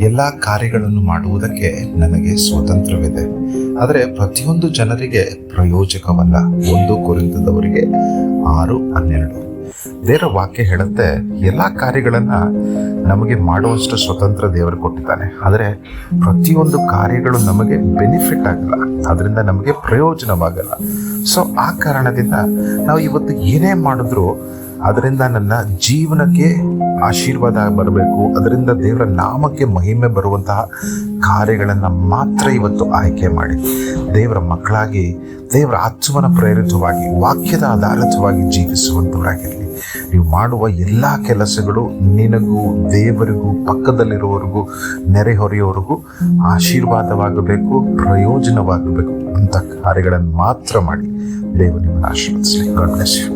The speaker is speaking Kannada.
ಎಲ್ಲ ಕಾರ್ಯಗಳನ್ನು ಮಾಡುವುದಕ್ಕೆ ನನಗೆ ಸ್ವಾತಂತ್ರ್ಯವಿದೆ, ಆದರೆ ಪ್ರತಿಯೊಂದು ಜನರಿಗೆ ಪ್ರಯೋಜಕವಲ್ಲ. 1 ಕೊರಿಂಥದವರಿಗೆ 6:12. ದೇವರ ವಾಕ್ಯ ಹೇಳುತ್ತೆ, ಎಲ್ಲ ಕಾರ್ಯಗಳನ್ನ ನಮಗೆ ಮಾಡುವಷ್ಟು ಸ್ವತಂತ್ರ ದೇವರು ಕೊಟ್ಟಿದ್ದಾನೆ, ಆದರೆ ಪ್ರತಿಯೊಂದು ಕಾರ್ಯಗಳು ನಮಗೆ ಬೆನಿಫಿಟ್ ಆಗಲ್ಲ, ಅದರಿಂದ ನಮಗೆ ಪ್ರಯೋಜನವಾಗಲ್ಲ. ಸೊ ಆ ಕಾರಣದಿಂದ ನಾವು ಇವತ್ತು ಏನೇ ಮಾಡಿದ್ರು ಅದರಿಂದ ನನ್ನ ಜೀವನಕ್ಕೆ ಆಶೀರ್ವಾದ ಬರಬೇಕು, ಅದರಿಂದ ದೇವರ ನಾಮಕ್ಕೆ ಮಹಿಮೆ ಬರುವಂತಹ ಕಾರ್ಯಗಳನ್ನು ಮಾತ್ರ ಇವತ್ತು ಆಯ್ಕೆ ಮಾಡಿ ದೇವರ ಮಕ್ಕಳಾಗಿ, ದೇವರ ಆತ್ಮನ ಪ್ರೇರಿತವಾಗಿ, ವಾಕ್ಯದ ಆಧಾರಿತವಾಗಿ ಜೀವಿಸುವಂಥವರಾಗಿರಲಿ. ನೀವು ಮಾಡುವ ಎಲ್ಲ ಕೆಲಸಗಳು ನಿನಗೂ, ದೇವರಿಗೂ, ಪಕ್ಕದಲ್ಲಿರುವವರಿಗೂ, ನೆರೆಹೊರೆಯವರಿಗೂ ಆಶೀರ್ವಾದವಾಗಬೇಕು, ಪ್ರಯೋಜನವಾಗಬೇಕು ಅಂತ ಕಾರ್ಯಗಳನ್ನು ಮಾತ್ರ ಮಾಡಿ ದೇವರು ನಿಮ್ಮನ್ನು ಆಶೀರ್ವದಿಸಲಿ. God bless you.